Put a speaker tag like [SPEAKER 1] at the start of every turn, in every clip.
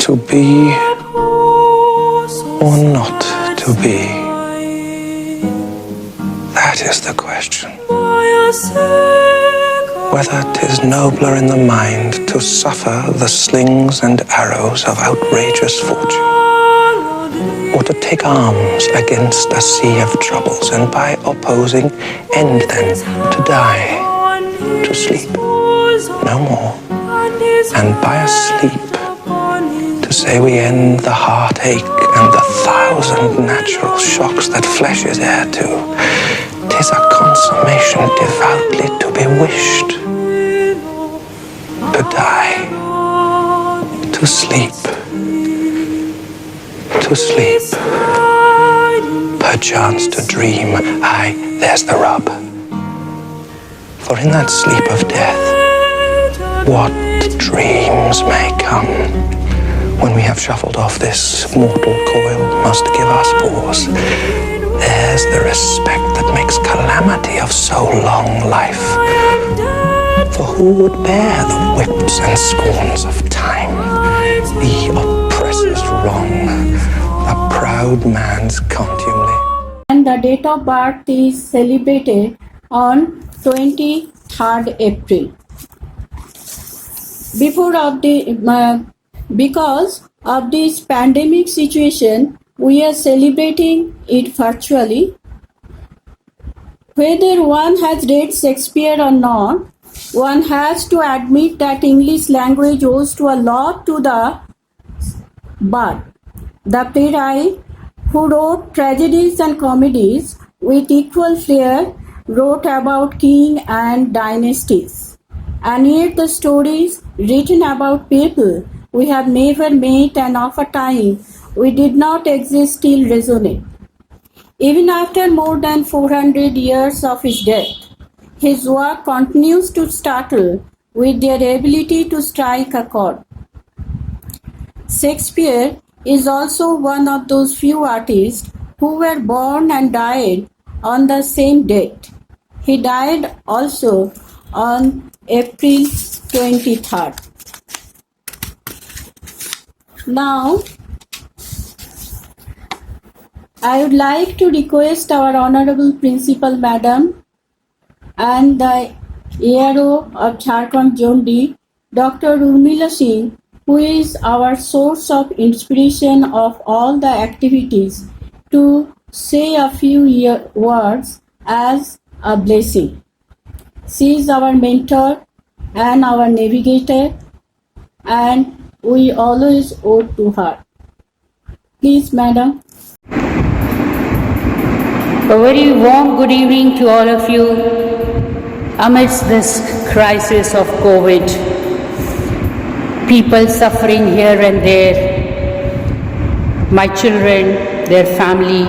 [SPEAKER 1] To be or not to be? That is the question. Whether 'tis nobler in the mind to suffer the slings and arrows of outrageous fortune, or to take arms against a sea of troubles, and by opposing end them to die, to sleep, no more, and by a sleep to say we end the heartache and the thousand natural shocks that flesh is heir to. 'Tis a consummation devoutly to be wished. To die, to sleep, to sleep, perchance to dream. Aye, there's the rub. For in that sleep of death, what dreams may come, when we have shuffled off this mortal coil, must give us pause. There's the respect that makes calamity of so long life. For who would bear the whips and scorns of time, the oppressor's wrong, the proud man's contumely?
[SPEAKER 2] And the date of birth is celebrated on 23rd April. Because of this pandemic situation, we are celebrating it virtually. Whether one has read Shakespeare or not, one has to admit that English language owes to a lot to the bard, the playwright who wrote tragedies and comedies with equal flair, wrote about king and dynasties. And yet the stories written about people we have never met and of a time we did not exist still resonate. Even after more than 400 years of his death, his work continues to startle with their ability to strike a chord. Shakespeare is also one of those few artists who were born and died on the same date. He died also on April 23rd. Now, I would like to request our Honorable Principal Madam and the ARO of Jharkhand Zone D, Dr. Urmila Singh, who is our source of inspiration of all the activities, to say a few words as a blessing. She is our mentor and our navigator, and we always owe to her. Please, Madam.
[SPEAKER 3] A very warm good evening to all of you amidst this crisis of COVID. People suffering here and there, my children, their family,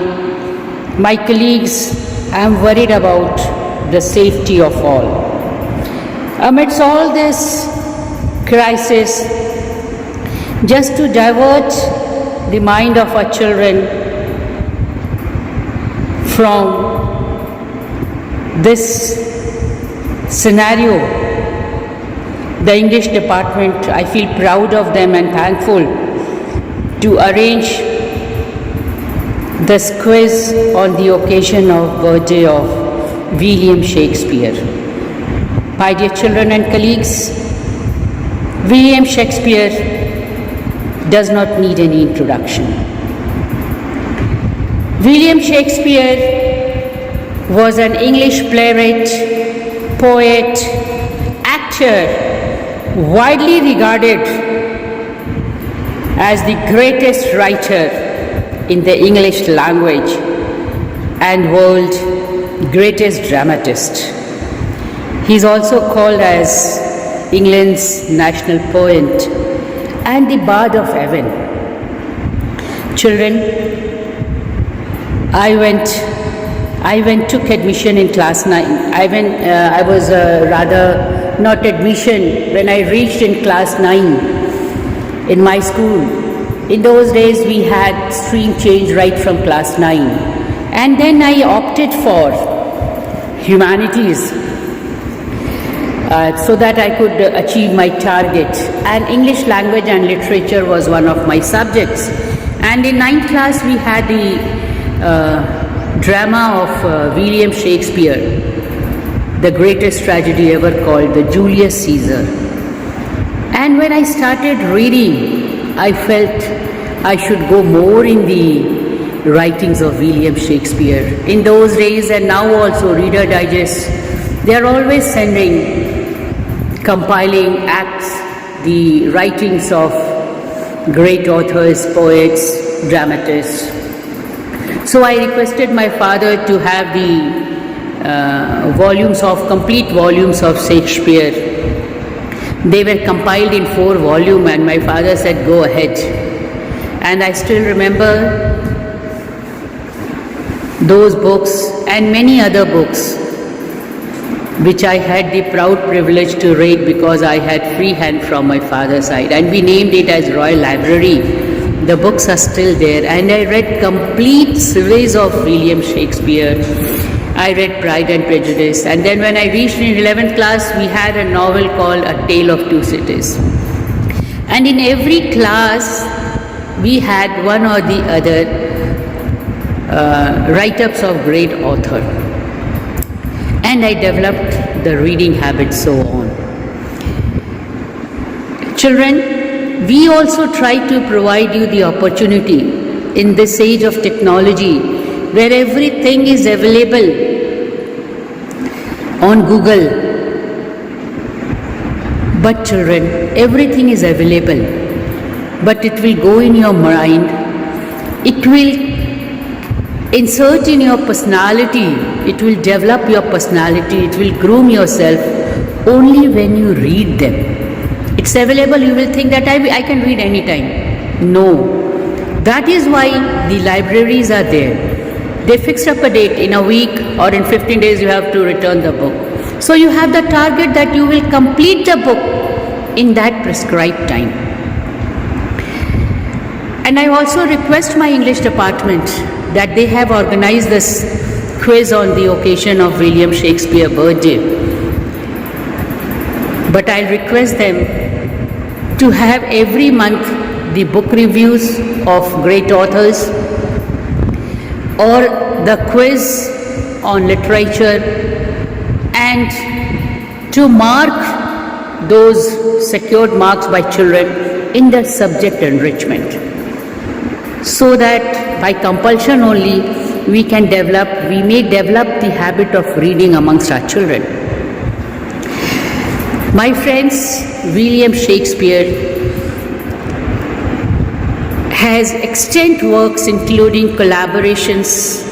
[SPEAKER 3] my colleagues. I am worried about the safety of all. Amidst all this crisis, just to divert the mind of our children from this scenario, the English department, I feel proud of them and thankful to arrange this quiz on the occasion of birthday of William Shakespeare. My dear children and colleagues, William Shakespeare does not need any introduction. William Shakespeare was an English playwright, poet, actor, widely regarded as the greatest writer in the English language and world greatest dramatist. He is also called as England's national poet and the bard of heaven. Children, I took admission in class 9. I was rather not admission when I reached in class 9 in my school. In those days we had stream change right from class 9, and then I opted for humanities. so that I could achieve my target. And English language and literature was one of my subjects. And in 9th class we had the drama of William Shakespeare, the greatest tragedy ever, called the Julius Caesar. And when I started reading, I felt I should go more in the writings of William Shakespeare. In those days and now also, Reader Digest, they are always compiling acts, the writings of great authors, poets, dramatists. So I requested my father to have the complete volumes of Shakespeare. They were compiled in 4 volumes, and my father said, go ahead. And I still remember those books and many other books which I had the proud privilege to read because I had free hand from my father's side, and we named it as Royal Library. The books are still there, and I read complete series of William Shakespeare. I read Pride and Prejudice, and then when I reached in 11th class, we had a novel called A Tale of Two Cities. And in every class, we had one or the other write-ups of great author. And I developed the reading habit so on. Children, we also try to provide you the opportunity in this age of technology where everything is available on Google. But children, everything is available, but it will go in your mind, it will insert in your personality, it will develop your personality, it will groom yourself only when you read them. It's available, you will think that I can read anytime. No. That is why the libraries are there. They fix up a date, in a week or in 15 days you have to return the book. So you have the target that you will complete the book in that prescribed time. And I also request my English department that they have organized this quiz on the occasion of William Shakespeare's birthday. But I'll request them to have every month the book reviews of great authors or the quiz on literature, and to mark those secured marks by children in the subject enrichment, so that by compulsion only we may develop the habit of reading amongst our children. My friends, William Shakespeare has extant works including collaborations,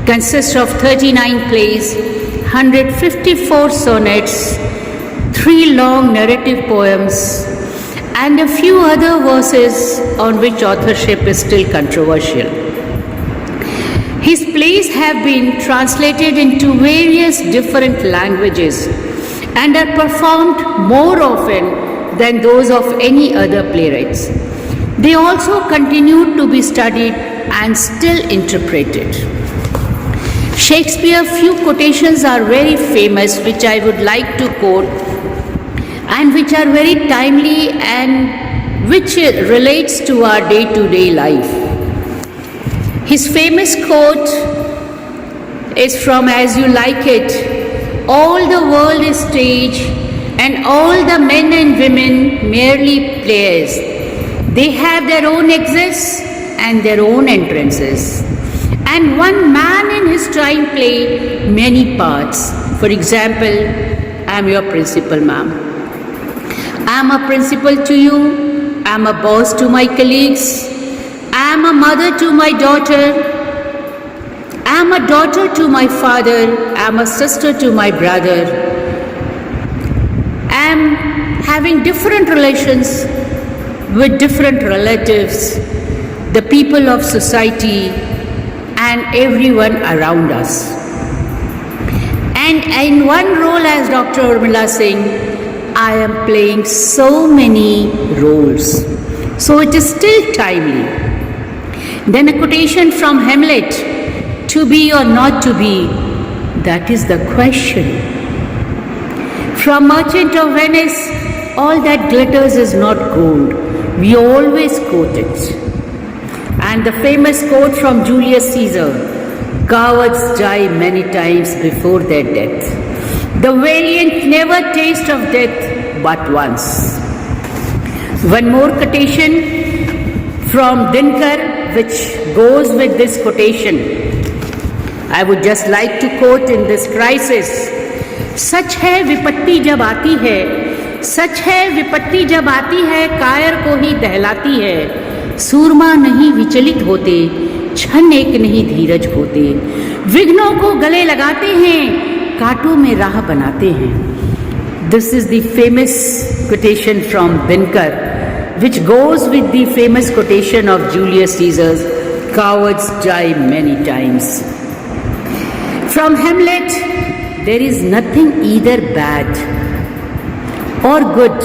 [SPEAKER 3] consists of 39 plays, 154 sonnets, 3 long narrative poems, and a few other verses on which authorship is still controversial. His plays have been translated into various different languages and are performed more often than those of any other playwrights. They also continue to be studied and still interpreted. Shakespeare's few quotations are very famous, which I would like to quote, and which are very timely and which relates to our day-to-day life. His famous quote is from As You Like It: all the world is stage, and all the men and women merely players. They have their own exits and their own entrances. And one man in his time play many parts. For example, I am your principal, ma'am. I am a principal to you. I am a boss to my colleagues. I am a mother to my daughter. I am a daughter to my father. I am a sister to my brother. I am having different relations with different relatives, the people of society, and everyone around us. And in one role as Dr. Urmila Singh, I am playing so many roles. So it is still timely. Then a quotation from Hamlet: to be or not to be, that is the question. From Merchant of Venice, all that glitters is not gold. We always quote it. And the famous quote from Julius Caesar, cowards die many times before their death. The valiant never taste of death but once. One more quotation from Dinkar which goes with this quotation. I would just like to quote in this crisis. सच है विपत्ति जब आती है, सच है विपत्ति जब आती है, कायर को ही दहलाती है। सूरमा नहीं विचलित होते, क्षण एक नहीं धीरज होते। विघ्नों को गले लगाते हैं, कांटों में राह बनाते हैं। This is the famous quotation from Dinkar, which goes with the famous quotation of Julius Caesar's, cowards die many times. From Hamlet, there is nothing either bad or good,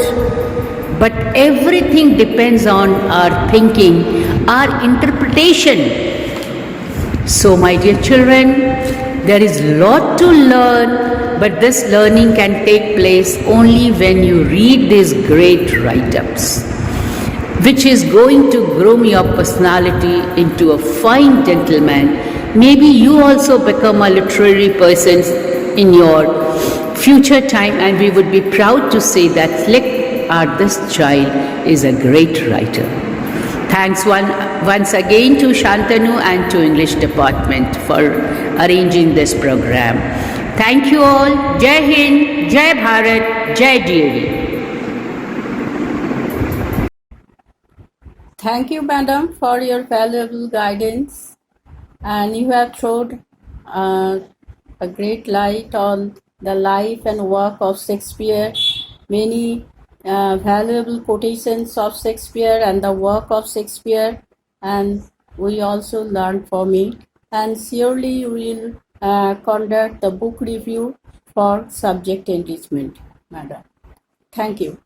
[SPEAKER 3] but everything depends on our thinking, our interpretation. So, my dear children, there is lot to learn, but this learning can take place only when you read these great write-ups, which is going to groom your personality into a fine gentleman. Maybe you also become a literary person in your future time, and we would be proud to say that look, this child is a great writer. Thanks once again to Shantanu and to English department for arranging this program. Thank you all. Jai Hind, Jai Bharat, Jai DAV.
[SPEAKER 2] Thank you, madam, for your valuable guidance, and you have thrown a great light on the life and work of Shakespeare, many valuable quotations of Shakespeare and the work of Shakespeare, and we also learned from it. And surely we will conduct the book review for subject enrichment, madam. Thank you.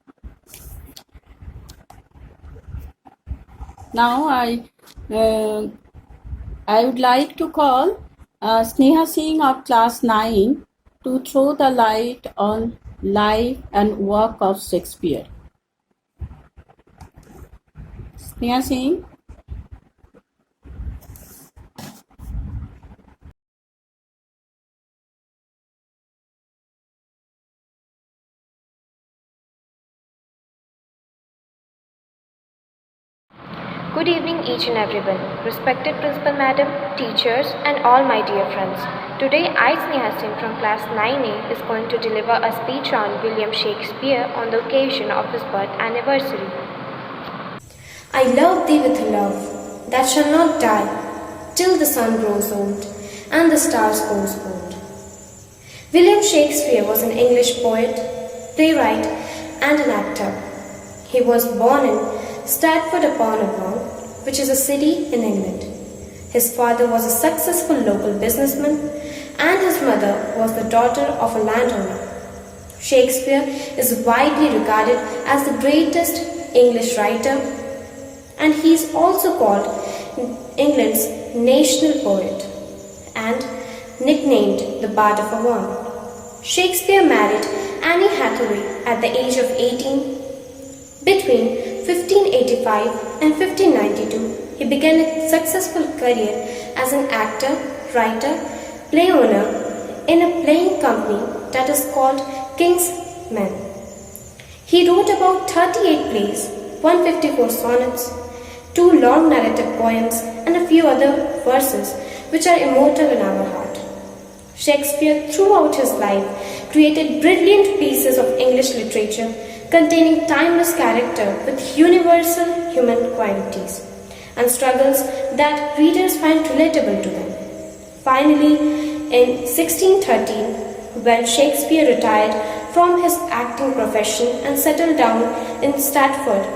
[SPEAKER 2] Now I would like to call Sneha Singh of class 9 to throw the light on life and work of Shakespeare. Sneha Singh.
[SPEAKER 4] Good evening each and everyone, respected Principal Madam, teachers and all my dear friends. Today I, Sneha Singh from class 9A is going to deliver a speech on William Shakespeare on the occasion of his birth anniversary.
[SPEAKER 5] I love thee with a love that shall not die till the sun grows old and the stars grows old. William Shakespeare was an English poet, playwright and an actor. He was born in Stratford-upon-Avon, which is a city in England. His father was a successful local businessman and his mother was the daughter of a landowner. Shakespeare is widely regarded as the greatest English writer, and he is also called England's national poet and nicknamed the Bard of Avon. Shakespeare married Anne Hathaway at the age of 18. Between 1585 and 1592, he began a successful career as an actor, writer, play owner in a playing company that is called King's Men. He wrote about 38 plays, 154 sonnets, 2 long narrative poems and a few other verses which are immortal in our heart. Shakespeare throughout his life created brilliant pieces of English literature containing timeless character with universal human qualities and struggles that readers find relatable to them. Finally, in 1613, when Shakespeare retired from his acting profession and settled down in Stratford,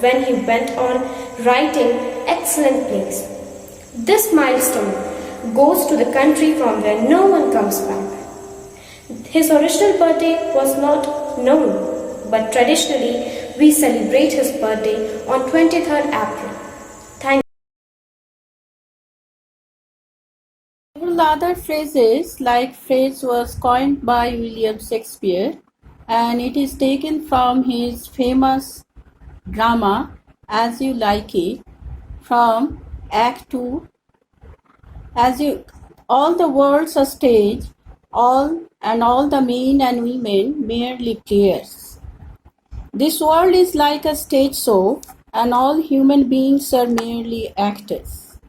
[SPEAKER 5] when he went on writing excellent plays. This milestone goes to the country from where no one comes back. His original birthday was not known, but traditionally we celebrate his birthday on 23rd April. Thank
[SPEAKER 2] Several other phrases, like phrase was coined by William Shakespeare, and it is taken from his famous drama As You Like It from Act 2. As you all the world's a stage, all the men and women merely players. This world is like a stage show, and all human beings are merely actors.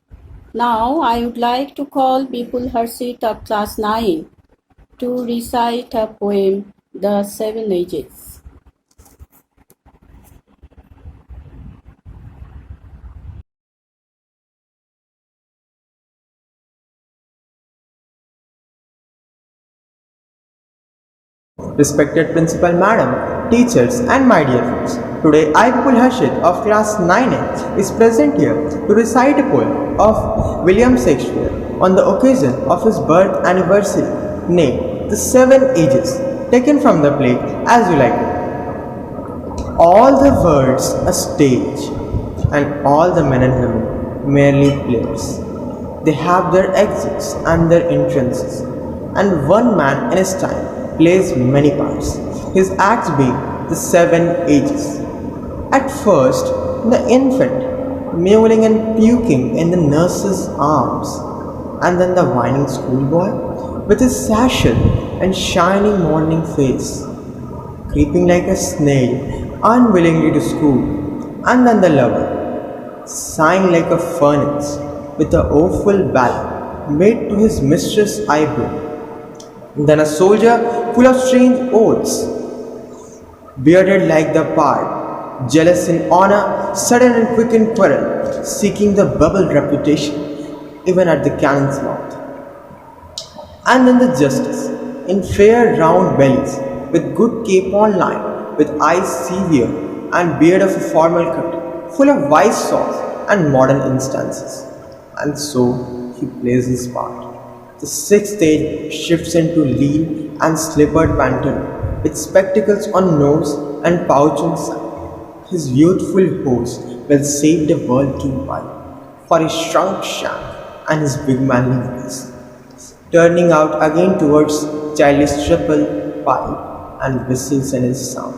[SPEAKER 2] Now I would like to call Bipul Harshit of class 9 to recite a poem, The Seven Ages.
[SPEAKER 6] Respected Principal Madam, teachers and my dear friends, today I, Bipul Harshit of class 9A is present here to recite a poem of William Shakespeare on the occasion of his birth anniversary named The Seven Ages, taken from the play As You Like It. All the world's a stage, and all the men and women merely players. They have their exits and their entrances, and one man in his time plays many parts, his acts being the seven ages. At first, the infant, mewling and puking in the nurse's arms, and then the whining schoolboy with his satchel and shiny morning face, creeping like a snail unwillingly to school, and then the lover, sighing like a furnace with a awful ballad made to his mistress' eyebrow. Then a soldier full of strange oaths, bearded like the bard, jealous in honor, sudden and quick in quarrel, seeking the bubbled reputation even at the cannon's mouth. And then the justice, in fair round bellies, with good cape on line, with eyes severe and beard of a formal cut, full of wise saws and modern instances. And so he plays his part. The sixth stage shifts into lean and slippered pantaloon, with spectacles on nose and pouch on side. His youthful host will save the world too wide for his shrunk shank and his big manly voice, turning out again towards childish triple pipe and whistles in his sound.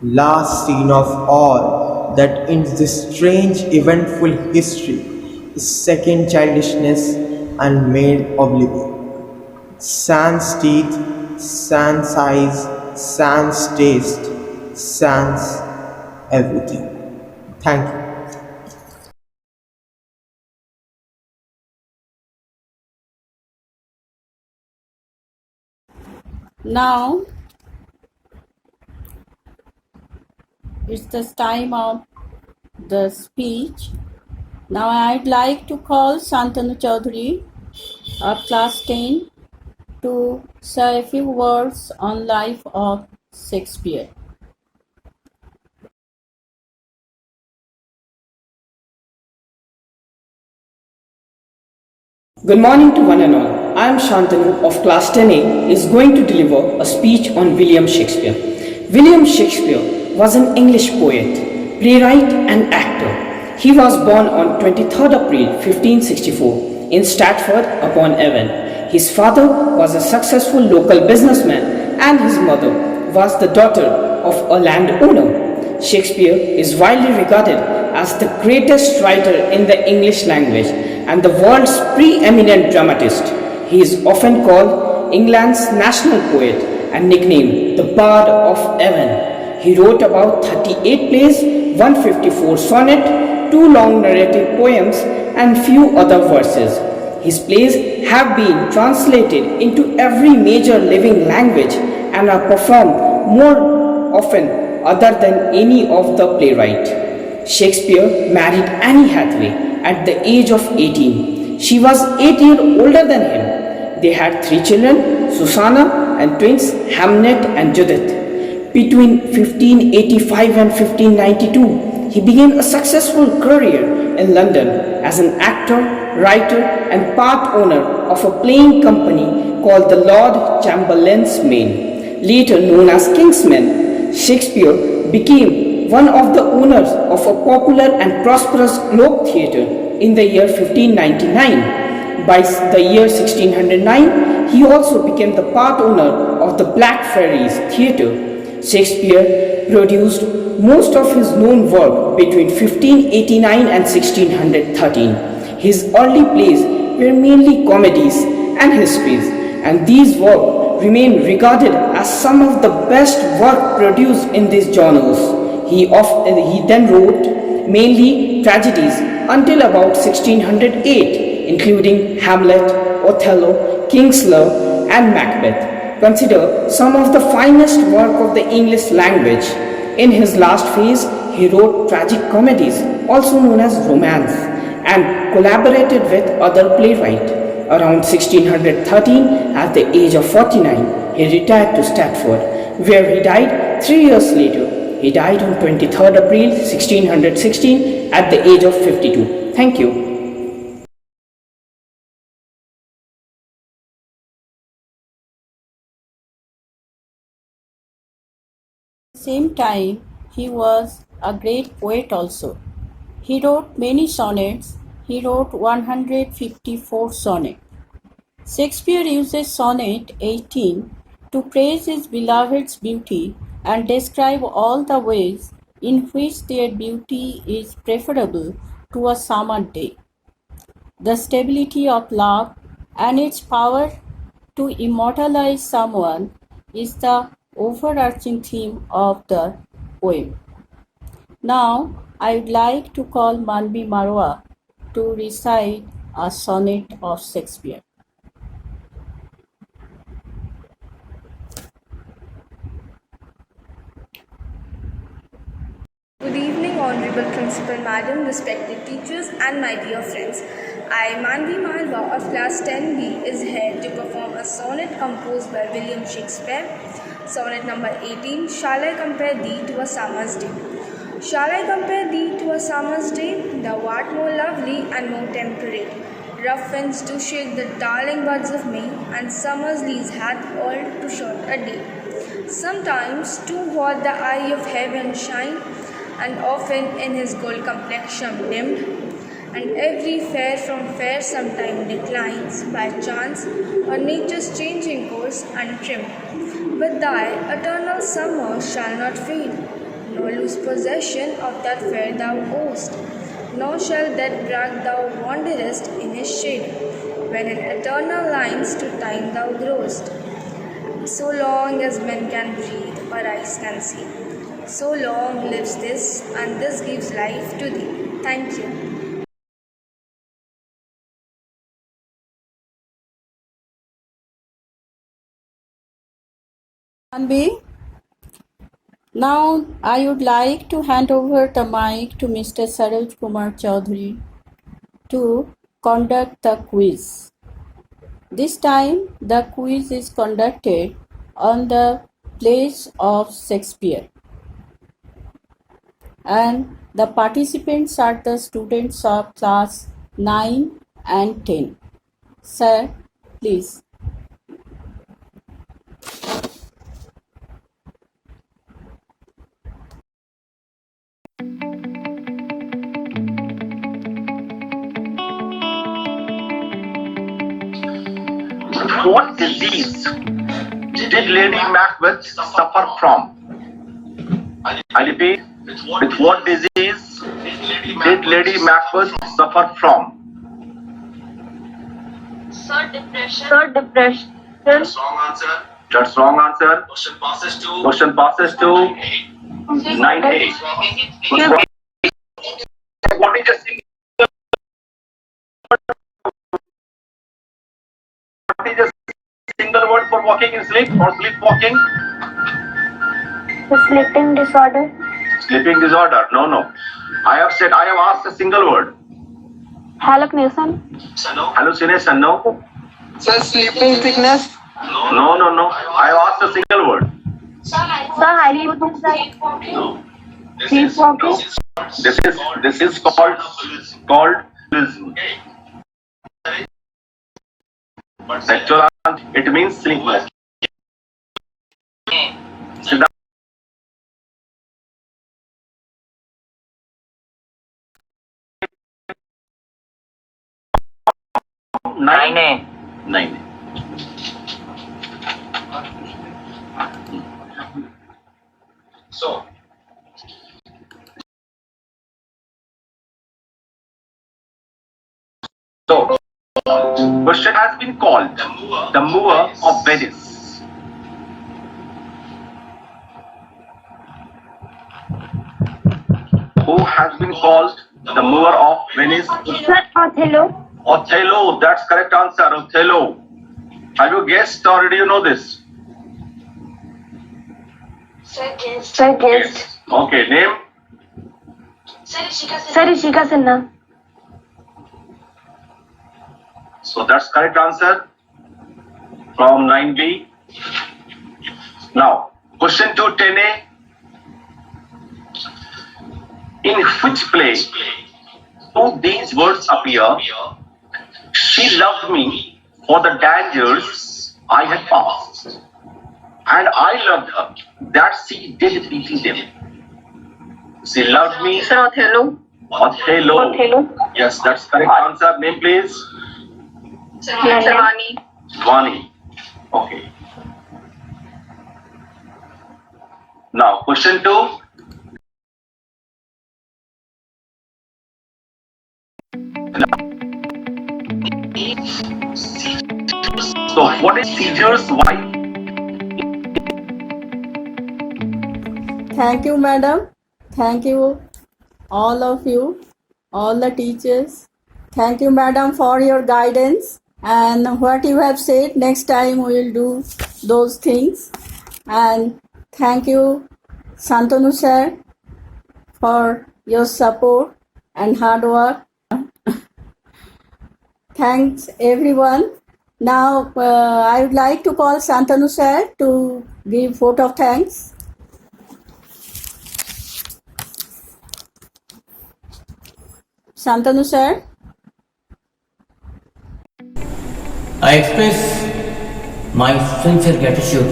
[SPEAKER 6] Last scene of all that ends this strange eventful history is second childishness and made oblivion. Sans teeth, sans eyes, sans taste, sans everything. Thank you.
[SPEAKER 2] Now it's the time of the speech. Now I'd like to call Santanu Chaudhary of class 10 to say a few words on life of Shakespeare.
[SPEAKER 7] Good morning to one and all. I am Shantanu of class 10A is going to deliver a speech on William Shakespeare. William Shakespeare was an English poet, playwright and actor. He was born on 23rd April 1564 in Stratford-upon-Avon. His father was a successful local businessman and his mother was the daughter of a landowner. Shakespeare is widely regarded as the greatest writer in the English language and the world's preeminent dramatist. He is often called England's national poet and nicknamed the Bard of Avon. He wrote about 38 plays, 154 sonnet, 2 long narrative poems and few other verses. His plays have been translated into every major living language and are performed more often other than any of the playwright. Shakespeare married Annie Hathaway at the age of 18. She was 8 years older than him. They had 3 children, Susanna and twins Hamnet and Judith. Between 1585 and 1592, he began a successful career in London as an actor, writer and part owner of a playing company called the Lord Chamberlain's Main. Later known as Kingsman, Shakespeare became one of the owners of a popular and prosperous Globe Theatre in the year 1599. by the year 1609, he also became the part owner of the Black Friars Theatre. Shakespeare produced most of his known work between 1589 and 1613. His early plays were mainly comedies and histories, and these works remain regarded as some of the best work produced in these genres. He then wrote mainly tragedies until about 1608, including Hamlet, Othello, King's Lear, and Macbeth, considered some of the finest work of the English language. In his last phase, he wrote tragic comedies, also known as romance, and collaborated with other playwrights. Around 1613, at the age of 49, he retired to Stratford, where he died 3 years later. He died on 23rd April 1616 at the age of 52. Thank you.
[SPEAKER 2] Same time, he was a great poet also. He wrote many sonnets. He wrote 154 sonnets. Shakespeare uses sonnet 18 to praise his beloved's beauty and describe all the ways in which their beauty is preferable to a summer day. The stability of love and its power to immortalize someone is the overarching theme of the poem. Now, I would like to call Manvi Marwa to recite a sonnet of Shakespeare.
[SPEAKER 8] Good evening, Honorable Principal Madam, respected teachers, and my dear friends. I, Manvi Marwa of Class 10B, is here to perform a sonnet composed by William Shakespeare. Sonnet number 18. Shall I compare thee to a summer's day? Shall I compare thee to a summer's day? Thou art more lovely and more temperate. Rough winds do shake the darling buds of May, and summer's leaves hath all too short a day. Sometimes too hot the eye of heaven shine, and often in his gold complexion dimmed, and every fair from fair sometime declines by chance or nature's changing course untrimmed. But thy eternal summer shall not fade, nor lose possession of that fair thou owest, nor shall that brag thou wanderest in his shade, when in eternal lines to time thou growest. So long as men can breathe or eyes can see, so long lives this, and this gives life to thee. Thank you.
[SPEAKER 2] Manvi, now I would like to hand over the mic to Mr. Saroj Kumar Chaudhary to conduct the quiz. This time the quiz is conducted on the plays of Shakespeare, and the participants are the students of class 9 and 10. Sir, please.
[SPEAKER 9] What disease did Lady Macbeth suffer from? I repeat, with what disease did Lady Macbeth suffer from?
[SPEAKER 10] Sir, depression.
[SPEAKER 9] That's wrong answer. That's wrong answer. Question passes to 9A. What is a single? What is a single word for walking in sleep or sleepwalking?
[SPEAKER 10] The sleeping disorder.
[SPEAKER 9] Sleeping disorder. No. I have asked a single word.
[SPEAKER 10] Hallucination.
[SPEAKER 9] Hallucination. No.
[SPEAKER 11] Sir, sleeping sickness.
[SPEAKER 9] No. I have asked a single word.
[SPEAKER 10] Sir, hypothesis.
[SPEAKER 9] No.
[SPEAKER 10] Sleepwalking.
[SPEAKER 9] This is called illusion. Actual answer, it means sleepless. from 9A. 9A. So, question has been called the Moor of Venice. Who has been called the Moor of Venice?
[SPEAKER 10] Sir, Othello.
[SPEAKER 9] Othello, that's correct answer, Othello. Have you guessed or do you know this?
[SPEAKER 10] Sir, guest.
[SPEAKER 9] Okay, name?
[SPEAKER 10] Sir, Ishika Sinha.
[SPEAKER 9] So that's correct answer from 9B. Now, question 2, 10A. In which play do these words appear? She loved me for the dangers I had passed, and I loved her that she did pity them. She loved me.
[SPEAKER 10] Sir, Othello.
[SPEAKER 9] Othello.
[SPEAKER 10] Othello.
[SPEAKER 9] Yes, that's correct answer. Name please.
[SPEAKER 10] Vani.
[SPEAKER 9] Vani. Okay. Now, question 2. So, what is Caesar's wife?
[SPEAKER 2] Thank you, madam. Thank you, all of you, all the teachers. Thank you, madam, for your guidance and what you have said. Next time we will do those things. And thank you, Santanu sir, for your support and hard work. Thanks, everyone. Now, I would like to call Santanu sir to give vote of thanks. Santanu sir.
[SPEAKER 12] I express my sincere gratitude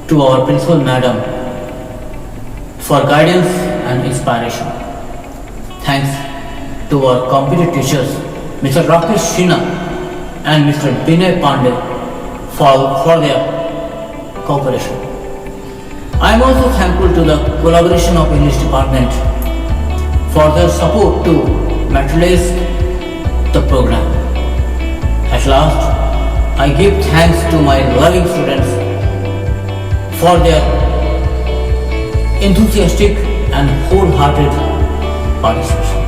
[SPEAKER 12] to our principal madam for guidance and inspiration. Thanks to our competent teachers, Mr. Rakesh Shina and Mr. Binay Pandey for their cooperation. I am also thankful to the collaboration of English department for their support to materialize the program. At last, I give thanks to my loving students for their enthusiastic and wholehearted participation.